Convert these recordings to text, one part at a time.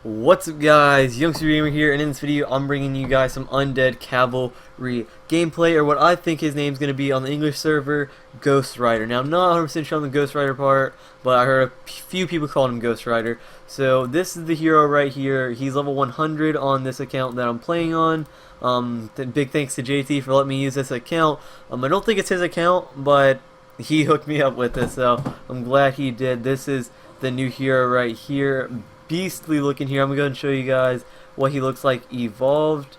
What's up guys, Youngster Gamer here, and in this video I'm bringing you guys some Undead Cavalry gameplay, or what I think his name's going to be on the English server, Ghost Rider. Now I'm not 100% sure on the Ghost Rider part, but I heard a few people calling him Ghost Rider. So this is the hero right here. He's level 100 on this account that I'm playing on. Big thanks to JT for letting me use this account. I don't think it's his account, but he hooked me up with it, so I'm glad he did. This is the new hero right here. Beastly looking here. I'm going to show you guys what he looks like evolved.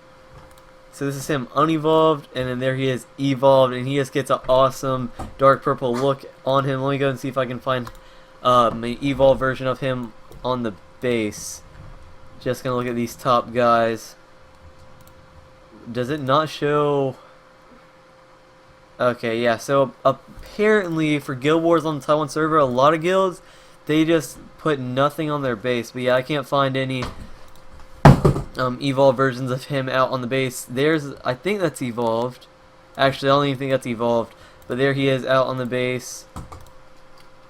So this is him unevolved, and then there he is evolved, and he just gets an awesome dark purple look on him. Let me go and see if I can find my evolved version of him on the base. Just gonna look at these top guys. Does it not show? Okay, yeah, so apparently for Guild Wars on the Taiwan server, a lot of guilds, they just put nothing on their base. But yeah, I can't find any evolved versions of him out on the base. I think that's evolved. Actually, I don't even think that's evolved. But there he is out on the base.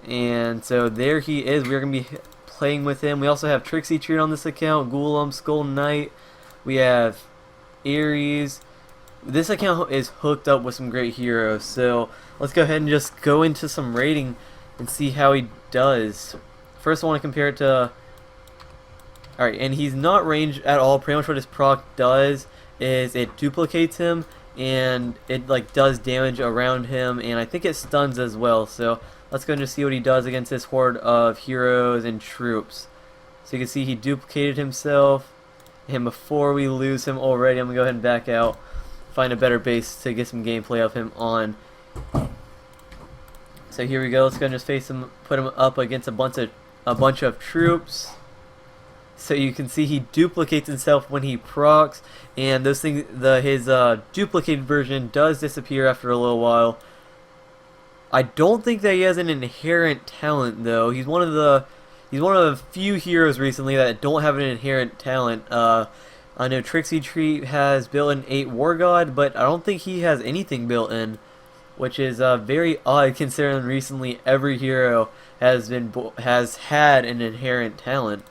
And so there he is. We're going to be playing with him. We also have Trixie Treat on this account, Golem, Skull Knight. We have Ares. This account is hooked up with some great heroes. So let's go ahead and just go into some rating and see how he does. First I want to compare it to... Alright, and he's not ranged at all. Pretty much what his proc does is it duplicates him, and it like does damage around him, and I think it stuns as well. So let's go and just see what he does against this horde of heroes and troops. So you can see he duplicated himself, and before we lose him already, I'm going to go ahead and back out, find a better base to get some gameplay of him on. So here we go. Let's go and just face him, put him up against a bunch of troops. So you can see he duplicates himself when he procs, and those things, his duplicated version does disappear after a little while. I don't think that he has an inherent talent though. He's one of the few heroes recently that don't have an inherent talent. I know Trixie Treat has built-in 8 War God, but I don't think he has anything built in, which is very odd considering recently every hero has had an inherent talent.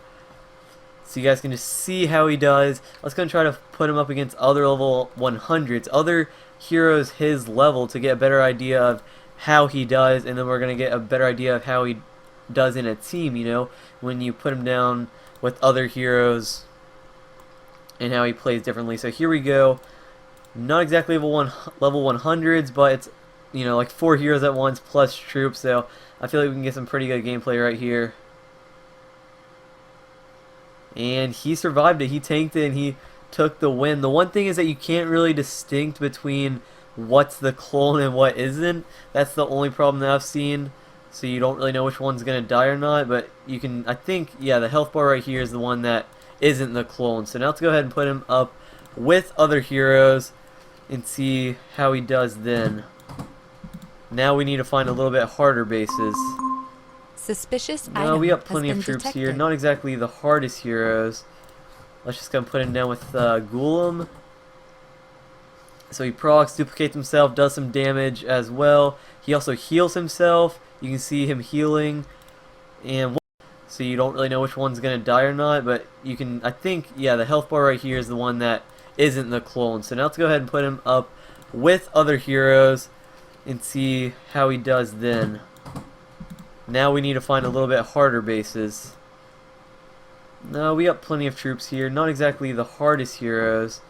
So you guys can just see how he does. Let's go and try to put him up against other level 100s, other heroes his level, to get a better idea of how he does, and then we're going to get a better idea of how he does in a team, you know, when you put him down with other heroes and how he plays differently. So here we go. Not exactly level 100s, but it's, you know, like 4 heroes at once plus troops, so I feel like we can get some pretty good gameplay right here. And he survived it. He tanked it and he took the win. The one thing is that you can't really distinct between what's the clone and what isn't. That's the only problem that I've seen. So you don't really know which one's going to die or not, but you can, I think, yeah, the health bar right here is the one that isn't the clone. So now let's go ahead and put him up with other heroes and see how he does then. Now we need to find a little bit harder bases. Suspicious No, item we got has plenty been of troops detected. here. Not exactly the hardest heroes. Let's just go and put him down with Golem. So he procs, duplicates himself, does some damage as well. He also heals himself. You can see him healing. And so you don't really know which one's going to die or not, but you can, I think, yeah, the health bar right here is the one that isn't the clone. So now let's go ahead and put him up with other heroes and see how he does then. Now we need to find a little bit harder bases. No, we got plenty of troops here. Not exactly the hardest heroes.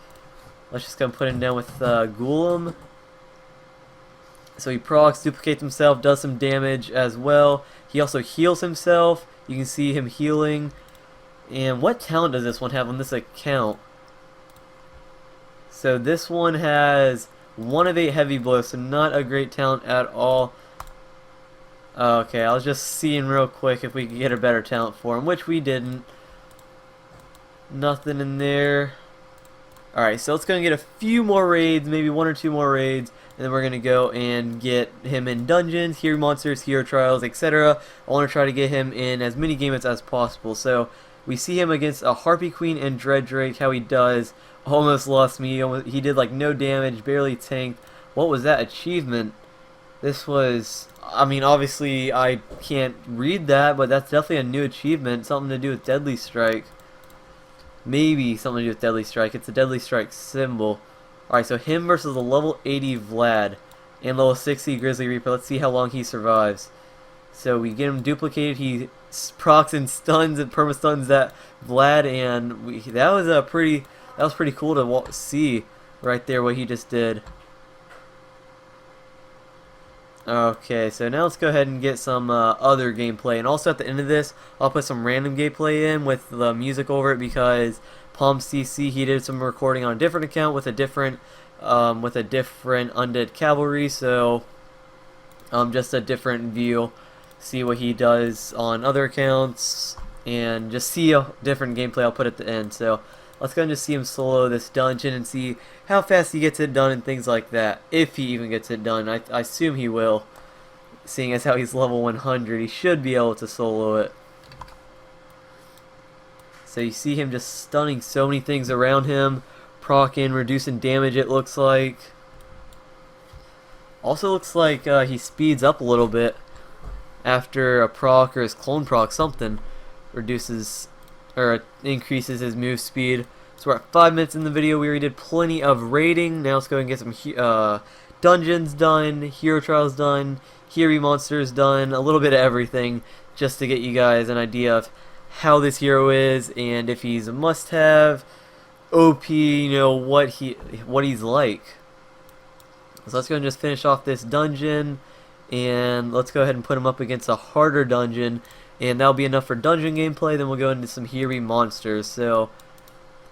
Let's just go and put him down with Golem. So he procs, duplicates himself, does some damage as well. He also heals himself. You can see him healing. And what talent does this one have on this account? So this one has 1 of 8 heavy blows, so not a great talent at all. Okay, I was just seeing real quick if we could get a better talent for him, which we didn't. Nothing in there. Alright, so let's go and get a few more raids, maybe 1 or 2 more raids, and then we're going to go and get him in dungeons, hero monsters, hero trials, etc. I want to try to get him in as many games as possible. So we see him against a Harpy Queen and Dread Drake, how he does. Almost lost me. He did like no damage, barely tanked. What was that achievement? This was, I mean, obviously I can't read that, but that's definitely a new achievement. Something to do with Deadly Strike. maybe something to do with Deadly Strike. It's a Deadly Strike symbol. Alright, so him versus a level 80 Vlad and level 60 Grizzly Reaper. Let's see how long he survives. So we get him duplicated. He procs and stuns and perma-stuns that Vlad, and that was pretty cool to see right there what he just did. Okay, so now let's go ahead and get some other gameplay, and also at the end of this, I'll put some random gameplay in with the music over it because Palm CC, he did some recording on a different account with a different Undead Cavalry, so just a different view. See what he does on other accounts, and just see a different gameplay I'll put at the end. So let's go and just see him solo this dungeon and see how fast he gets it done and things like that. If he even gets it done. I assume he will. Seeing as how he's level 100, he should be able to solo it. So you see him just stunning so many things around him. Procking, reducing damage it looks like. Also looks like he speeds up a little bit after a proc or his clone proc, something reduces or increases his move speed. So we're at 5 minutes in the video. We already did plenty of raiding. Now let's go and get some dungeons done, hero trials done, hero monsters done, a little bit of everything, just to get you guys an idea of how this hero is and if he's a must-have, OP, you know, what he's like. So let's go and just finish off this dungeon, and let's go ahead and put him up against a harder dungeon, and that'll be enough for dungeon gameplay. Then we'll go into some hero monsters. So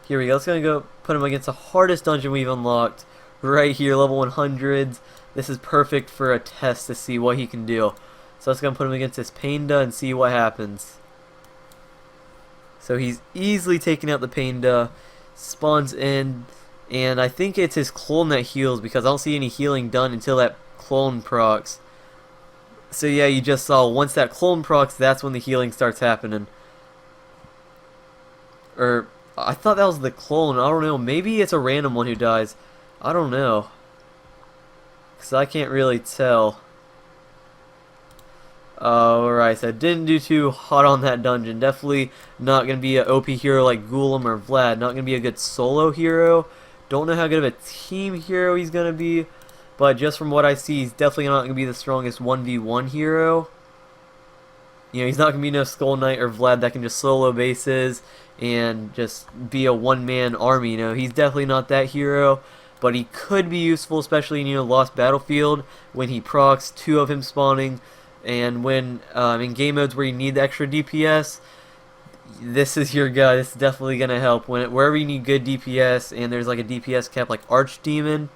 here we go. Let's go put him against the hardest dungeon we've unlocked right here, level 100s. This is perfect for a test to see what he can do. So let's go and put him against this Panda and see what happens. So he's easily taking out the Panda, spawns in, and I think it's his clone that heals because I don't see any healing done until that clone procs. So yeah, you just saw once that clone procs, that's when the healing starts happening. Or I thought that was the clone. I don't know. Maybe it's a random one who dies. I don't know. Because I can't really tell. Alright, so I didn't do too hot on that dungeon. Definitely not going to be an OP hero like Ghoulam or Vlad. Not going to be a good solo hero. Don't know how good of a team hero he's going to be. But just from what I see, he's definitely not going to be the strongest 1v1 hero. You know, he's not going to be no Skull Knight or Vlad that can just solo bases and just be a one-man army. You know, he's definitely not that hero. But he could be useful, especially in, you know, Lost Battlefield, when he procs, 2 of him spawning. And when in game modes where you need the extra DPS, this is your guy. This is definitely going to help. Wherever you need good DPS and there's like a DPS cap like Archdemon,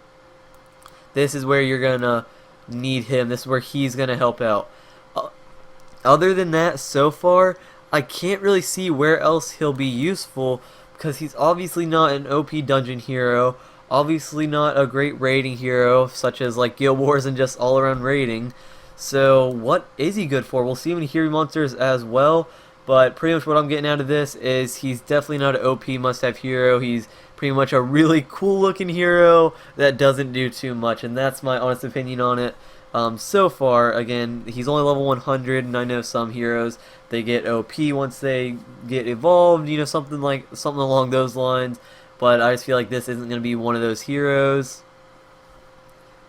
this is where you're going to need him. This is where he's going to help out. Other than that, so far, I can't really see where else he'll be useful because he's obviously not an OP dungeon hero. Obviously not a great raiding hero, such as like Guild Wars and just all-around raiding. So what is he good for? We'll see him in hero monsters as well. But pretty much what I'm getting out of this is he's definitely not an OP must-have hero. He's pretty much a really cool-looking hero that doesn't do too much, and that's my honest opinion on it. So far, again, he's only level 100, and I know some heroes, they get OP once they get evolved, you know, something along those lines. But I just feel like this isn't going to be one of those heroes.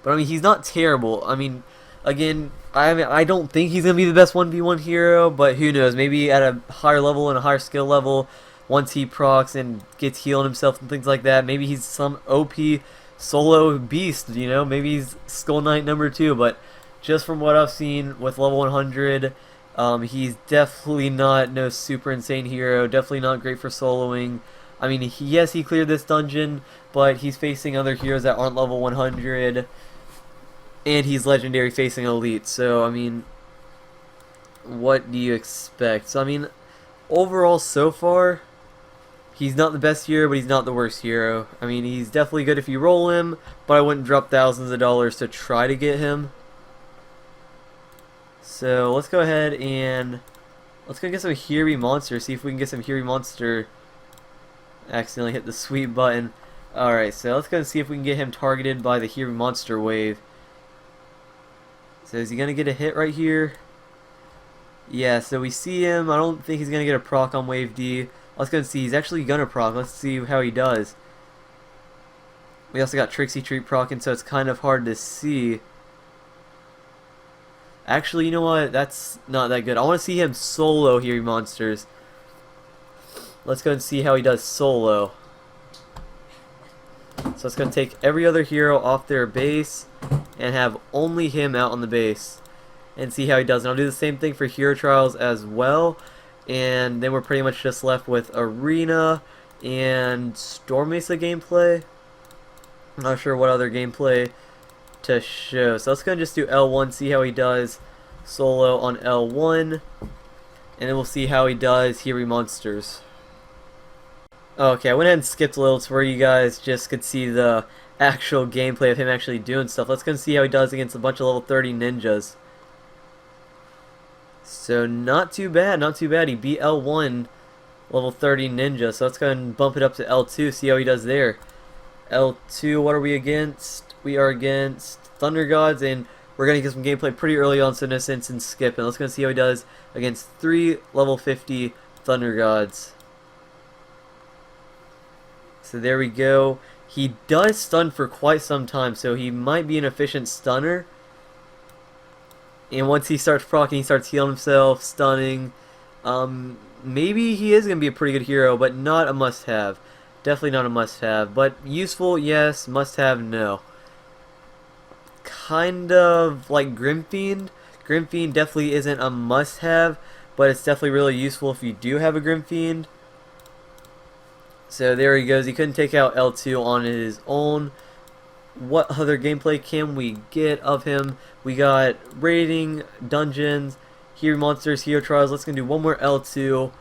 But I mean, he's not terrible. I mean, again, I don't think he's going to be the best 1v1 hero, but who knows? Maybe at a higher level and a higher skill level, once he procs and gets healing himself and things like that, maybe he's some OP solo beast, you know? Maybe he's Skull Knight number 2, but just from what I've seen with level 100, he's definitely not no super insane hero, definitely not great for soloing. I mean, yes, he cleared this dungeon, but he's facing other heroes that aren't level 100, and he's legendary facing elite, so, I mean, what do you expect? So, I mean, overall, so far, he's not the best hero, but he's not the worst hero. I mean, he's definitely good if you roll him, but I wouldn't drop thousands of dollars to try to get him. So, let's go ahead and let's go get some hero monster, see if we can get some hero monster. Accidentally hit the sweep button. Alright, so let's go and see if we can get him targeted by the hero monster wave. So is he going to get a hit right here? Yeah, so we see him. I don't think he's going to get a proc on wave D. Let's go and see. He's actually gonna proc. Let's see how he does. We also got Trixie Treat procking, so it's kind of hard to see. Actually, you know what? That's not that good. I want to see him solo here, monsters. Let's go and see how he does solo. So it's going to take every other hero off their base and have only him out on the base. And see how he does. And I'll do the same thing for hero trials as well. And then we're pretty much just left with Arena and Storm Mesa gameplay. I'm not sure what other gameplay to show. So let's go and just do L1, see how he does solo on L1. And then we'll see how he does Hero Monsters. Okay, I went ahead and skipped a little to where you guys just could see the actual gameplay of him actually doing stuff. Let's go and see how he does against a bunch of level 30 ninjas. So not too bad, not too bad. He beat L1 level 30 ninja. So let's go ahead and bump it up to L2, see how he does there. L2, what are we against? We are against Thunder Gods, and we're going to get some gameplay pretty early on, so no sense in skipping. Let's go and see how he does against 3 level 50 Thunder Gods. So there we go. He does stun for quite some time, so he might be an efficient stunner. And once he starts proccing, he starts healing himself, stunning. Maybe he is going to be a pretty good hero, but not a must-have. Definitely not a must-have. But useful, yes. Must-have, no. Kind of like Grimfiend. Grimfiend definitely isn't a must-have, but it's definitely really useful if you do have a Grimfiend. So there he goes. He couldn't take out L2 on his own. What other gameplay can we get of him? We got raiding, dungeons, hero monsters, hero trials. Let's go do one more L2,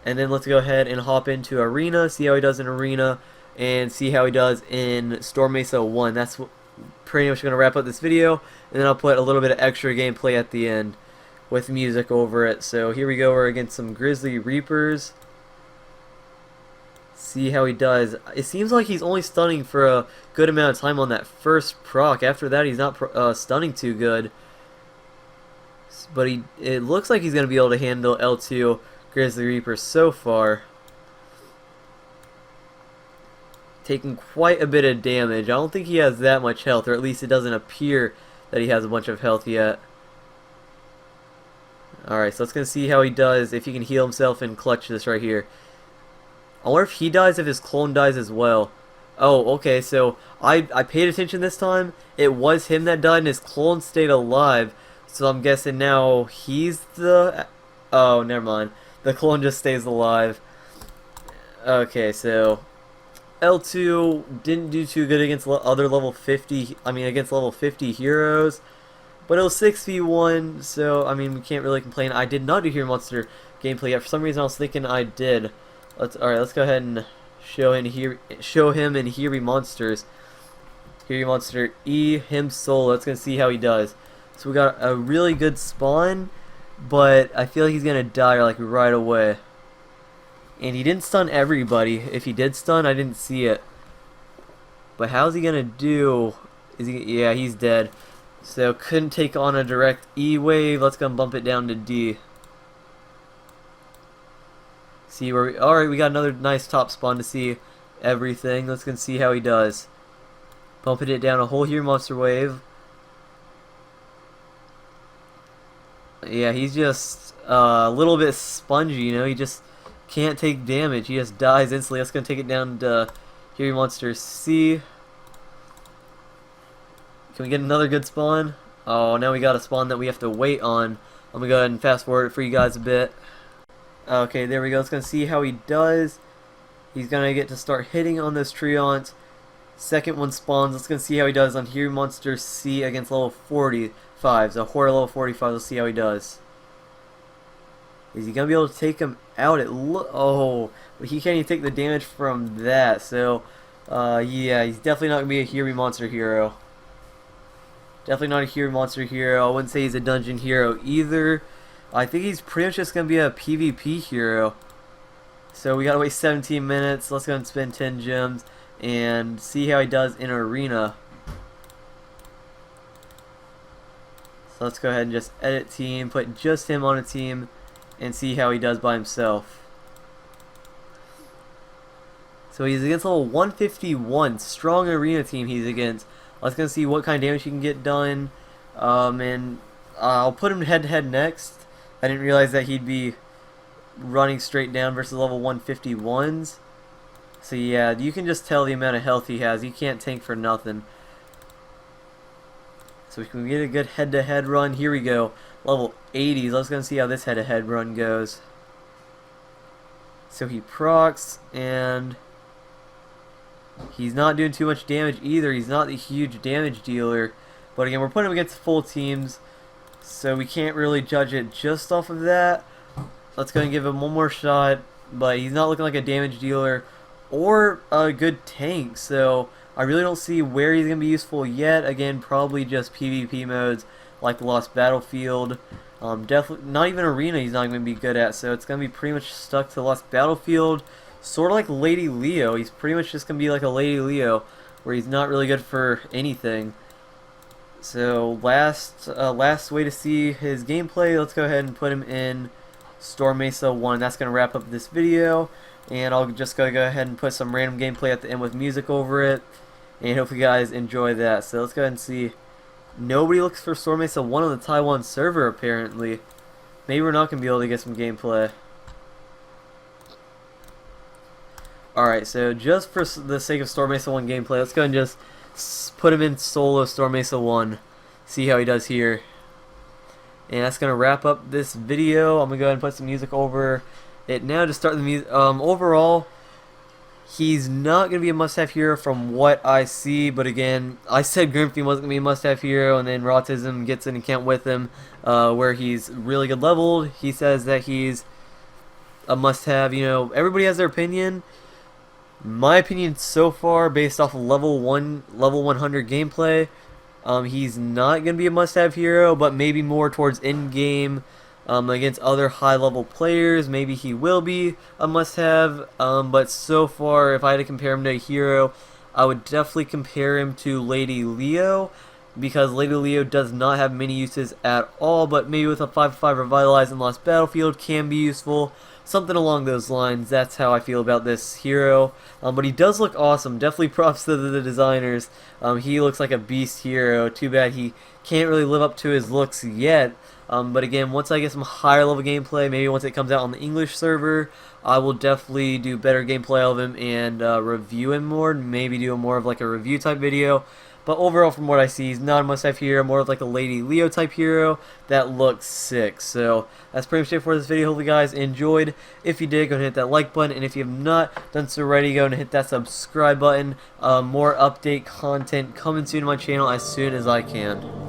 and then let's go ahead and hop into Arena, see how he does in Arena, and see how he does in Storm Mesa 1. That's pretty much going to wrap up this video, and then I'll put a little bit of extra gameplay at the end with music over it. So here we go. We're against some Grizzly Reapers. See how he does. It seems like he's only stunning for a good amount of time on that first proc. After that, he's not stunning too good. But it looks like he's going to be able to handle L2 Grizzly Reaper so far. Taking quite a bit of damage. I don't think he has that much health, or at least it doesn't appear that he has a bunch of health yet. Alright, so let's go see how he does, if he can heal himself and clutch this right here. I wonder if he dies, if his clone dies as well. Oh, okay, so I paid attention this time. It was him that died and his clone stayed alive. So I'm guessing now he's the... Oh, never mind. The clone just stays alive. Okay, so L2 didn't do too good against other level 50... against level 50 heroes. But it was 6v1, so, we can't really complain. I did not do Hero Monster gameplay yet. For some reason, I was thinking I did. Alright, let's go ahead and show him in Hero Monsters. Hero Monster E, him solo. Let's go see how he does. So we got a really good spawn, but I feel like he's gonna die like right away. And he didn't stun everybody. If he did stun, I didn't see it. But how's he gonna do? Yeah, he's dead. So couldn't take on a direct E wave. Let's go and bump it down to D. See where we... Alright, we got another nice top spawn to see everything. Let's go and see how he does. Bumping it down a whole Hero Monster wave. Yeah, he's just a little bit spongy, you know. He just can't take damage. He just dies instantly. Let's go take it down to Hero Monster C. Can we get another good spawn? Oh, now we got a spawn that we have to wait on. I'm going to go ahead and fast forward it for you guys a bit. Okay, there we go. Let's go see how he does. He's going to get to start hitting on those Treants. Second one spawns. Let's go see how he does on Hero Monster C against level 45. So Horde level 45. Let's see how he does. Is he going to be able to take him out? Oh, but he can't even take the damage from that. So, yeah, he's definitely not going to be a Hero Monster hero. Definitely not a Hero Monster hero. I wouldn't say he's a dungeon hero either. I think he's pretty much just going to be a PvP hero. So we got to wait 17 minutes. Let's go and spend 10 gems and see how he does in Arena. So let's go ahead and just edit team, put just him on a team, and see how he does by himself. So he's against level 151. Strong arena team he's against. Let's go see what kind of damage he can get done. And I'll put him head to head next. I didn't realize that he'd be running straight down versus level 151s. So yeah, you can just tell the amount of health he has. He can't tank for nothing. So we can get a good head to head run. Here we go. Level 80s. Let's go see how this head to head run goes. So he procs, and he's not doing too much damage either. He's not a huge damage dealer. But again, we're putting him against full teams, so we can't really judge it just off of that. Let's go and give him one more shot. But he's not looking like a damage dealer or a good tank. So I really don't see where he's going to be useful yet. Again, probably just PvP modes like the Lost Battlefield. Definitely not even arena he's not going to be good at, so it's going to be pretty much stuck to Lost Battlefield. Sort of like Lady Leo. He's pretty much just going to be like a Lady Leo, where he's not really good for anything. So last way to see his gameplay, let's go ahead and put him in Storm Mesa 1. That's going to wrap up this video, and I'll just go ahead and put some random gameplay at the end with music over it, and hopefully you guys enjoy that. So let's go ahead and see. Nobody looks for Storm Mesa 1 on the Taiwan server, apparently. Maybe we're not going to be able to get some gameplay. Alright, so just for the sake of Storm Mesa 1 gameplay, let's go and just put him in solo Storm Mesa 1. See how he does here. And that's going to wrap up this video. I'm going to go ahead and put some music over it now to start the music. Overall, he's not going to be a must-have hero from what I see, but again, I said Grimfiend wasn't going to be a must-have hero, and then Rautism gets an account with him where he's really good leveled. He says that he's a must-have. You know, everybody has their opinion. My opinion so far, based off of level 100 gameplay, he's not going to be a must-have hero, but maybe more towards in-game. Against other high-level players, maybe he will be a must-have, but so far, if I had to compare him to a hero, I would definitely compare him to Lady Leo, because Lady Leo does not have many uses at all, but maybe with a 5/5 Revitalize and Lost Battlefield can be useful, something along those lines. That's how I feel about this hero, but he does look awesome. Definitely props to the designers. He looks like a beast hero. Too bad he can't really live up to his looks yet. But again, once I get some higher level gameplay, maybe once it comes out on the English server, I will definitely do better gameplay of him and review him more, maybe do more of like a review type video. But overall, from what I see, he's not a must-have hero, more of like a Lady Leo type hero that looks sick. So that's pretty much it for this video. Hopefully you guys enjoyed. If you did, go ahead and hit that like button, and if you have not done so already, go ahead and hit that subscribe button. More update content coming soon to my channel as soon as I can.